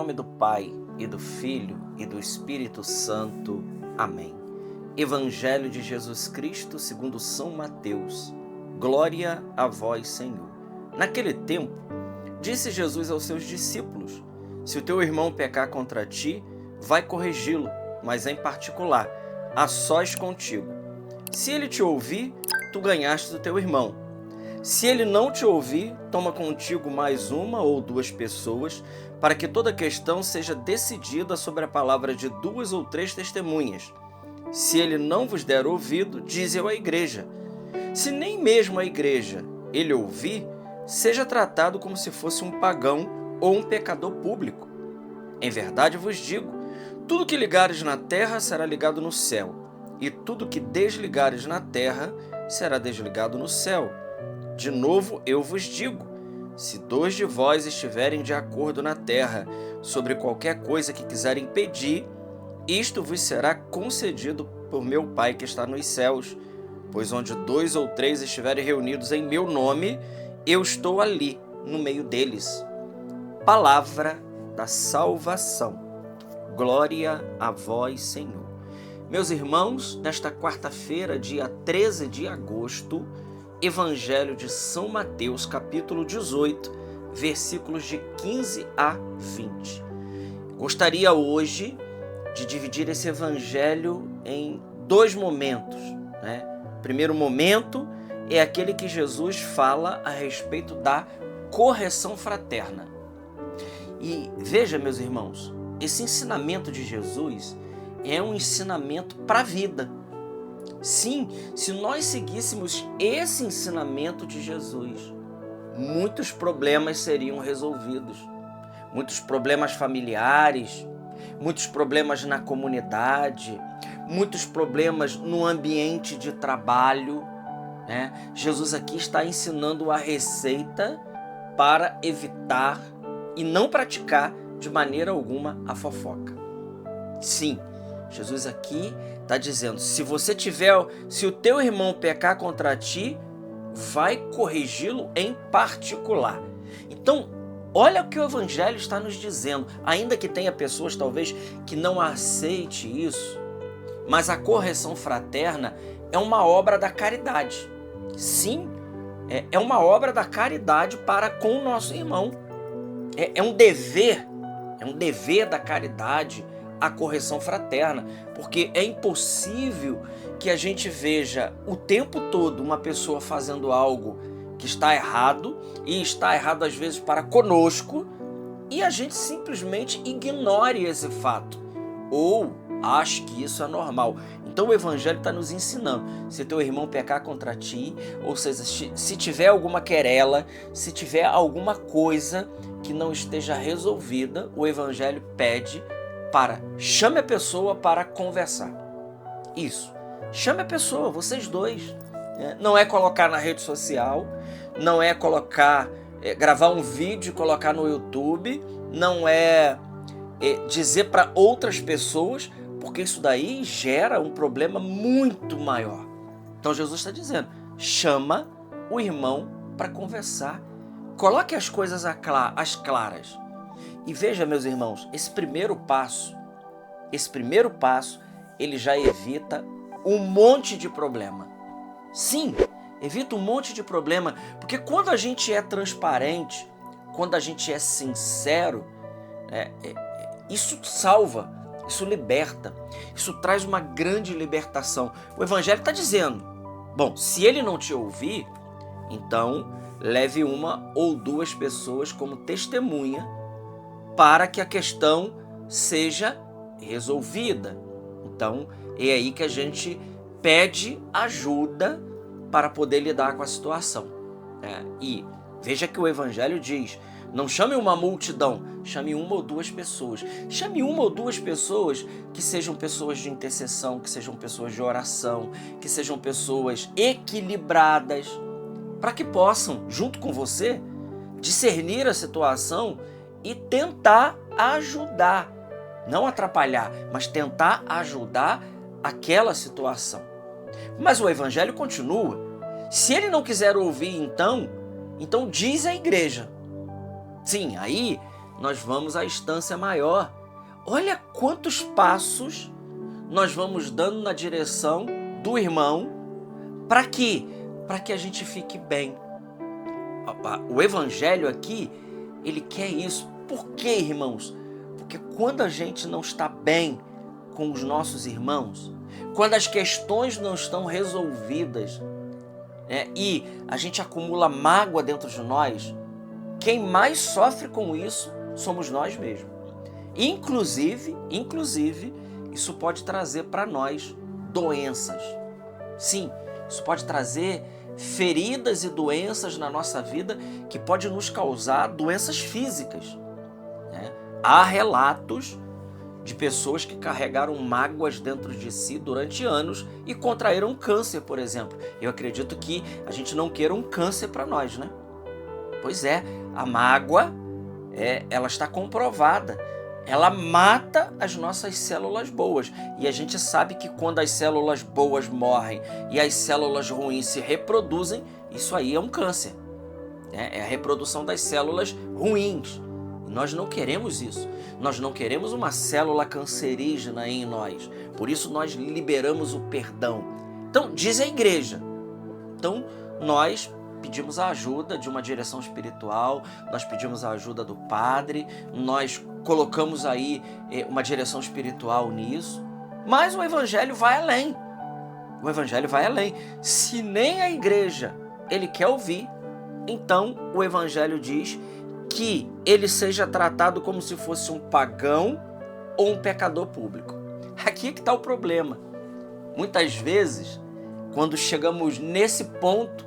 nome do Pai, e do Filho, e do Espírito Santo. Amém. Evangelho de Jesus Cristo segundo São Mateus. Glória a vós, Senhor. Naquele tempo, disse Jesus aos seus discípulos: se o teu irmão pecar contra ti, vai corrigi-lo, mas em particular, a sós contigo. Se ele te ouvir, tu ganhaste o teu irmão. Se ele não te ouvir, toma contigo mais uma ou duas pessoas, para que toda questão seja decidida sobre a palavra de 2 ou 3 testemunhas. Se ele não vos der ouvido, dize-o à igreja. Se nem mesmo a igreja ele ouvir, seja tratado como se fosse um pagão ou um pecador público. Em verdade vos digo, tudo que ligares na terra será ligado no céu, e tudo que desligares na terra será desligado no céu. De novo eu vos digo, se 2 de vós estiverem de acordo na terra sobre qualquer coisa que quiserem pedir, isto vos será concedido por meu Pai que está nos céus. Pois onde 2 ou 3 estiverem reunidos em meu nome, eu estou ali, no meio deles. Palavra da salvação. Glória a vós, Senhor. Meus irmãos, nesta quarta-feira, dia 13 de agosto, Evangelho de São Mateus, capítulo 18, versículos de 15 a 20. Gostaria hoje de dividir esse evangelho em 2 momentos, né? O primeiro momento é aquele que Jesus fala a respeito da correção fraterna. E veja, meus irmãos, esse ensinamento de Jesus é um ensinamento para a vida. Sim, se nós seguíssemos esse ensinamento de Jesus, muitos problemas seriam resolvidos. Muitos problemas familiares, muitos problemas na comunidade, muitos problemas no ambiente de trabalho, né? Jesus aqui está ensinando a receita para evitar e não praticar de maneira alguma a fofoca. Sim, Jesus aqui está dizendo, se o teu irmão pecar contra ti, vai corrigi-lo em particular. Então, olha o que o Evangelho está nos dizendo, ainda que tenha pessoas talvez que não aceite isso, mas a correção fraterna é uma obra da caridade. Sim, é uma obra da caridade para com o nosso irmão. É um dever da caridade a correção fraterna, porque é impossível que a gente veja o tempo todo uma pessoa fazendo algo que está errado, e está errado às vezes para conosco, e a gente simplesmente ignore esse fato, ou ache que isso é normal. Então o Evangelho está nos ensinando, se teu irmão pecar contra ti, ou seja, se tiver alguma querela, se tiver alguma coisa que não esteja resolvida, o Evangelho pede chame a pessoa para conversar. Isso, chame a pessoa, vocês dois. Não é colocar na rede social, não é gravar um vídeo e colocar no YouTube, não é dizer para outras pessoas, porque isso daí gera um problema muito maior. Então Jesus está dizendo, chama o irmão para conversar, coloque as coisas às claras. E veja, meus irmãos, esse primeiro passo, ele já evita um monte de problema. Sim, evita um monte de problema, porque quando a gente é transparente, quando a gente é sincero, isso salva, isso liberta, isso traz uma grande libertação. O Evangelho está dizendo, bom, se ele não te ouvir, então leve 1 ou 2 pessoas como testemunha para que a questão seja resolvida. Então, é aí que a gente pede ajuda para poder lidar com a situação. E veja que o Evangelho diz, não chame uma multidão, chame 1 ou 2 pessoas. Chame 1 ou 2 pessoas que sejam pessoas de intercessão, que sejam pessoas de oração, que sejam pessoas equilibradas, para que possam, junto com você, discernir a situação e tentar ajudar, não atrapalhar, mas tentar ajudar aquela situação. Mas o Evangelho continua. Se ele não quiser ouvir, então diz à igreja. Sim, aí nós vamos à instância maior. Olha quantos passos nós vamos dando na direção do irmão para quê? Para que a gente fique bem. O evangelho aqui, ele quer isso. Por quê, irmãos? Porque quando a gente não está bem com os nossos irmãos, quando as questões não estão resolvidas, e a gente acumula mágoa dentro de nós, quem mais sofre com isso somos nós mesmos. Inclusive, isso pode trazer para nós doenças. Sim, isso pode trazer feridas e doenças na nossa vida que pode nos causar doenças físicas. Há relatos de pessoas que carregaram mágoas dentro de si durante anos e contraíram câncer, por exemplo. Eu acredito que a gente não queira um câncer para nós, né? Pois é, a mágoa, ela está comprovada. Ela mata as nossas células boas. E a gente sabe que quando as células boas morrem e as células ruins se reproduzem, isso aí é um câncer. É a reprodução das células ruins. Nós não queremos isso. Nós não queremos uma célula cancerígena em nós. Por isso nós liberamos o perdão. Então, diz a igreja. Então, nós pedimos a ajuda de uma direção espiritual, nós pedimos a ajuda do padre, nós colocamos aí uma direção espiritual nisso, mas o evangelho vai além. O evangelho vai além. Se nem a igreja ele quer ouvir, então o evangelho diz que ele seja tratado como se fosse um pagão ou um pecador público. Aqui é que está o problema. Muitas vezes, quando chegamos nesse ponto,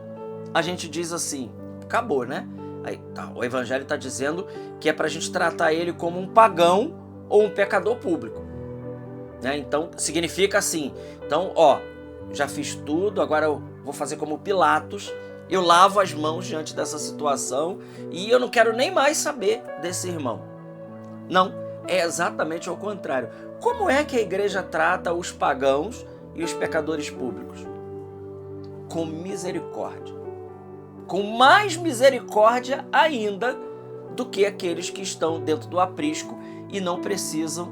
a gente diz assim, acabou, né? Aí, tá, o evangelho está dizendo que é para a gente tratar ele como um pagão ou um pecador público. Então, significa assim, então, já fiz tudo, agora eu vou fazer como Pilatos, eu lavo as mãos diante dessa situação e eu não quero nem mais saber desse irmão. Não, é exatamente ao contrário. Como é que a igreja trata os pagãos e os pecadores públicos? Com misericórdia. Com mais misericórdia ainda do que aqueles que estão dentro do aprisco e não precisam,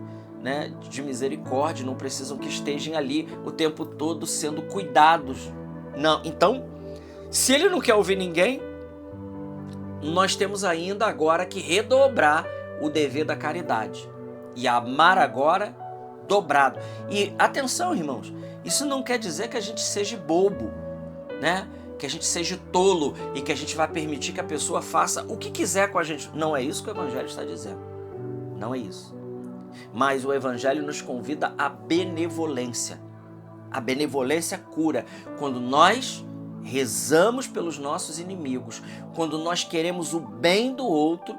de misericórdia, não precisam que estejam ali o tempo todo sendo cuidados. Não, então, se ele não quer ouvir ninguém, nós temos ainda agora que redobrar o dever da caridade e amar agora dobrado. E atenção, irmãos, isso não quer dizer que a gente seja bobo, que a gente seja tolo e que a gente vai permitir que a pessoa faça o que quiser com a gente. Não é isso que o evangelho está dizendo. Não é isso. Mas o evangelho nos convida à benevolência. A benevolência cura. Quando nós rezamos pelos nossos inimigos, quando nós queremos o bem do outro,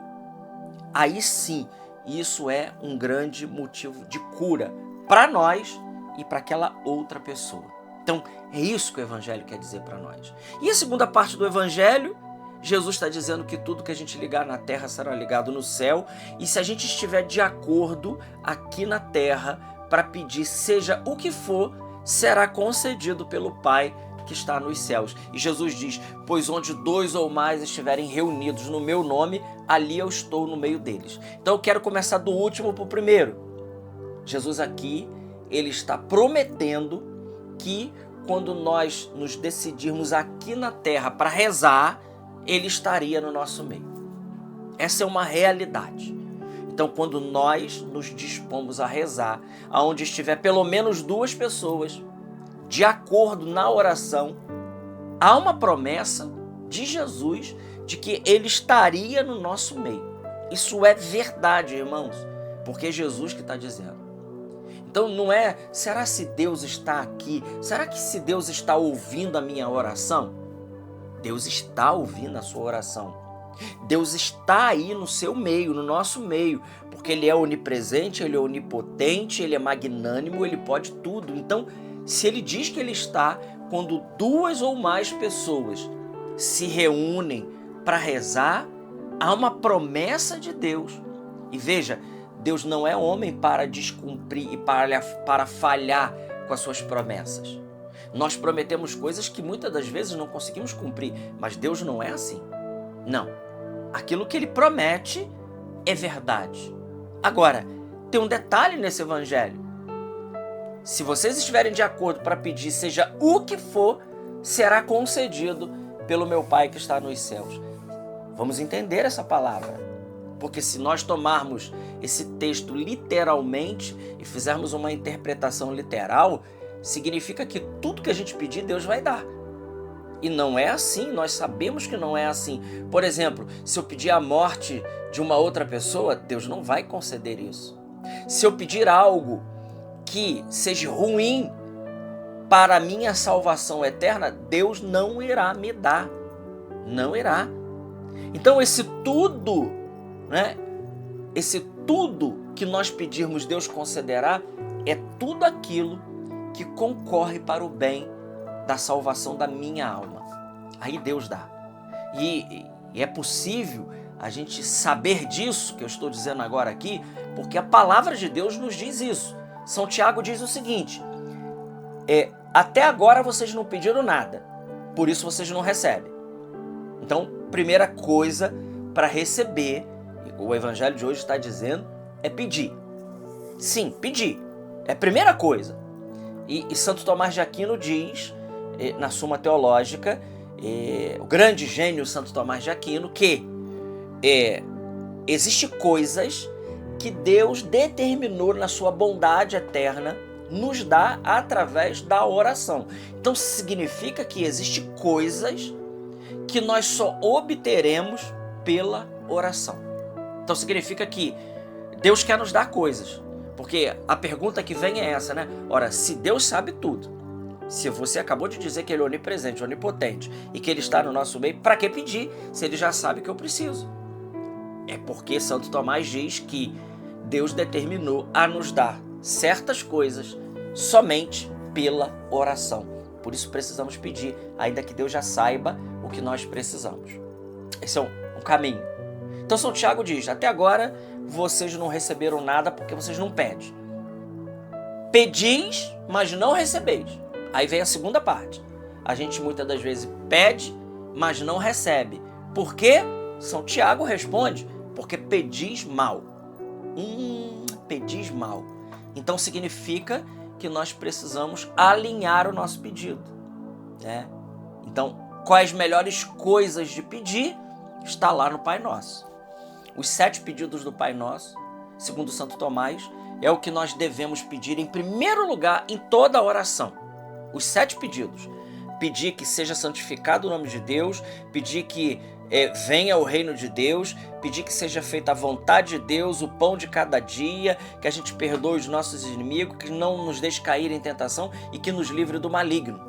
aí sim, isso é um grande motivo de cura para nós e para aquela outra pessoa. Então, é isso que o evangelho quer dizer para nós. E a segunda parte do evangelho, Jesus está dizendo que tudo que a gente ligar na terra será ligado no céu, e se a gente estiver de acordo aqui na terra para pedir seja o que for, será concedido pelo Pai que está nos céus. E Jesus diz, pois onde 2 ou mais estiverem reunidos no meu nome, ali eu estou no meio deles. Então eu quero começar do último para o primeiro. Jesus aqui, ele está prometendo que quando nós nos decidirmos aqui na terra para rezar, ele estaria no nosso meio. Essa é uma realidade. Então, quando nós nos dispomos a rezar, aonde estiver pelo menos 2 pessoas de acordo na oração, há uma promessa de Jesus de que ele estaria no nosso meio. Isso é verdade, irmãos, porque é Jesus que está dizendo. Então não é, será se Deus está aqui? Será que se Deus está ouvindo a minha oração? Deus está ouvindo a sua oração. Deus está aí no seu meio, no nosso meio, porque Ele é onipresente, Ele é onipotente, Ele é magnânimo, Ele pode tudo. Então, se Ele diz que Ele está, quando 2 ou mais pessoas se reúnem para rezar, há uma promessa de Deus. E veja, Deus não é homem para descumprir e para falhar com as suas promessas. Nós prometemos coisas que muitas das vezes não conseguimos cumprir, mas Deus não é assim. Não. Aquilo que Ele promete, é verdade. Agora, tem um detalhe nesse evangelho. Se vocês estiverem de acordo para pedir, seja o que for, será concedido pelo meu Pai que está nos céus. Vamos entender essa palavra. Porque se nós tomarmos esse texto literalmente e fizermos uma interpretação literal, significa que tudo que a gente pedir, Deus vai dar. E não é assim, nós sabemos que não é assim. Por exemplo, se eu pedir a morte de uma outra pessoa, Deus não vai conceder isso. Se eu pedir algo que seja ruim para a minha salvação eterna, Deus não irá me dar. Não irá. Então esse tudo, né? Esse tudo que nós pedirmos, Deus concederá, é tudo aquilo que concorre para o bem da salvação da minha alma. Aí Deus dá. E é possível a gente saber disso, que eu estou dizendo agora aqui, porque a palavra de Deus nos diz isso. São Tiago diz o seguinte: até agora vocês não pediram nada, por isso vocês não recebem. Então, primeira coisa para receber, o evangelho de hoje está dizendo, é pedir. Sim, pedir. É a primeira coisa. E Santo Tomás de Aquino diz, na Suma Teológica, o grande gênio Santo Tomás de Aquino, que existem coisas que Deus determinou na sua bondade eterna nos dar através da oração. Então significa que existem coisas que nós só obteremos pela oração. Então significa que Deus quer nos dar coisas. Porque a pergunta que vem é essa, né? Ora, se Deus sabe tudo, se você acabou de dizer que Ele é onipresente, onipotente e que Ele está no nosso meio, para que pedir se Ele já sabe que eu preciso? É porque Santo Tomás diz que Deus determinou a nos dar certas coisas somente pela oração. Por isso precisamos pedir, ainda que Deus já saiba o que nós precisamos. Esse é um caminho. Então São Tiago diz, até agora vocês não receberam nada porque vocês não pedem. Pedis, mas não recebeis. Aí vem a segunda parte. A gente muitas das vezes pede, mas não recebe. Por quê? São Tiago responde, porque pedis mal. Pedis mal. Então significa que nós precisamos alinhar o nosso pedido, né? Então, quais melhores coisas de pedir está lá no Pai Nosso. Os 7 pedidos do Pai Nosso, segundo Santo Tomás, é o que nós devemos pedir em primeiro lugar em toda a oração. Os 7 pedidos. Pedir que seja santificado o nome de Deus, pedir que venha o reino de Deus, pedir que seja feita a vontade de Deus, o pão de cada dia, que a gente perdoe os nossos inimigos, que não nos deixe cair em tentação e que nos livre do maligno.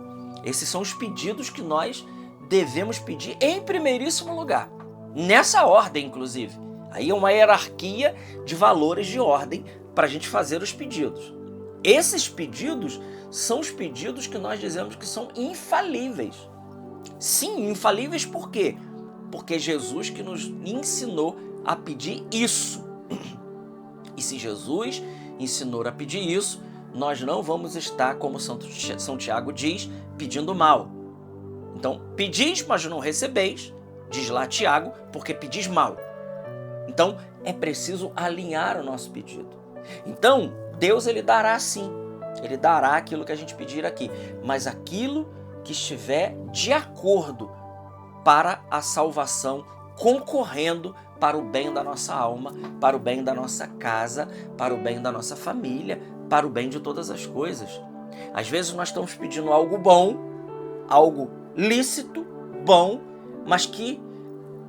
Esses são os pedidos que nós devemos pedir em primeiríssimo lugar. Nessa ordem, inclusive. Aí é uma hierarquia de valores de ordem para a gente fazer os pedidos. Esses pedidos são os pedidos que nós dizemos que são infalíveis. Sim, infalíveis por quê? Porque Jesus que nos ensinou a pedir isso. E se Jesus ensinou a pedir isso, nós não vamos estar, como São Tiago diz, pedindo mal. Então, pedis, mas não recebeis, diz lá Tiago, porque pedis mal. Então, é preciso alinhar o nosso pedido. Então, Deus ele dará sim, ele dará aquilo que a gente pedir aqui, mas aquilo que estiver de acordo para a salvação, concorrendo para o bem da nossa alma, para o bem da nossa casa, para o bem da nossa família, para o bem de todas as coisas. Às vezes nós estamos pedindo algo bom, algo lícito, bom, mas que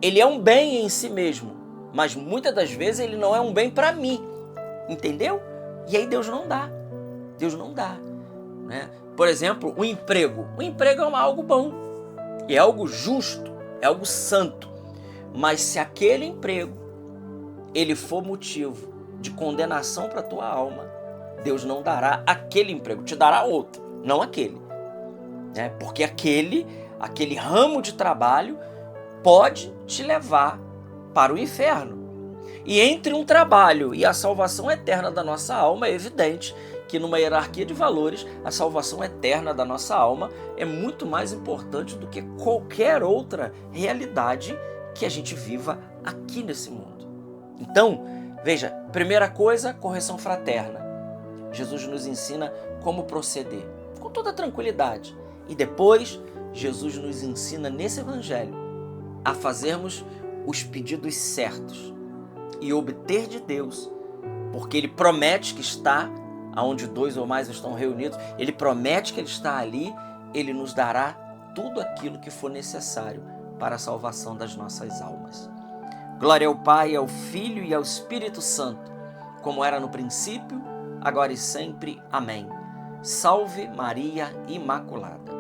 ele é um bem em si mesmo, mas muitas das vezes ele não é um bem para mim, entendeu? E aí Deus não dá, né? Por exemplo, o emprego é algo bom, é algo justo, é algo santo, mas se aquele emprego ele for motivo de condenação para a tua alma, Deus não dará aquele emprego, te dará outro, não aquele, né? Porque aquele ramo de trabalho pode te levar para o inferno. E entre um trabalho e a salvação eterna da nossa alma, é evidente que numa hierarquia de valores, a salvação eterna da nossa alma é muito mais importante do que qualquer outra realidade que a gente viva aqui nesse mundo. Então, veja, primeira coisa, correção fraterna. Jesus nos ensina como proceder, com toda tranquilidade. E depois, Jesus nos ensina nesse evangelho a fazermos os pedidos certos e obter de Deus, porque Ele promete que está onde 2 ou mais estão reunidos, Ele promete que Ele está ali, Ele nos dará tudo aquilo que for necessário para a salvação das nossas almas. Glória ao Pai, ao Filho e ao Espírito Santo, como era no princípio, agora e sempre. Amém. Salve Maria Imaculada.